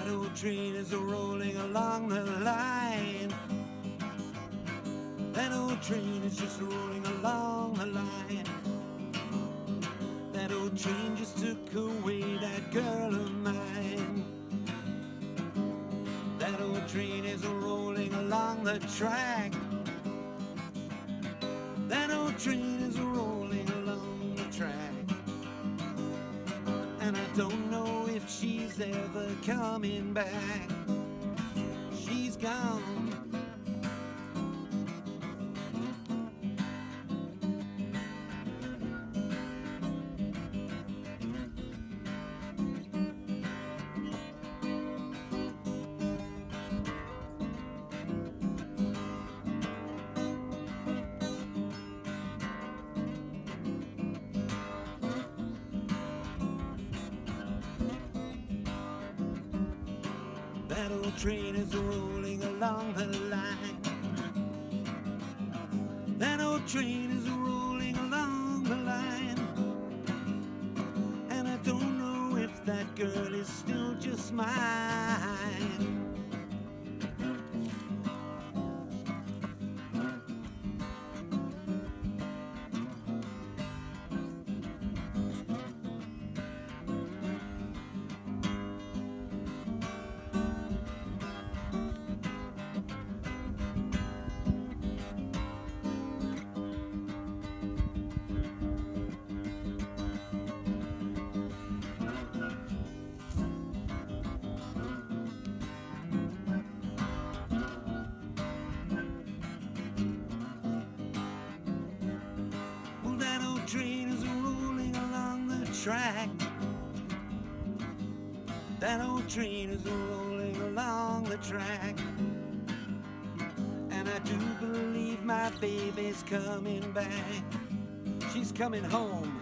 That old train is rolling along the line. That old train is just rolling along the line. That old train just took away that girl of mine. That old train is rolling along the track. That old train is rolling along the track. And I don't know if she's ever coming back. She's gone. That old train is rolling along the line. That old train is rolling along the line. And I don't know if that girl is still just mine. Train is rolling along the track. That old train is rolling along the track. And I do believe my baby's coming back. She's coming home.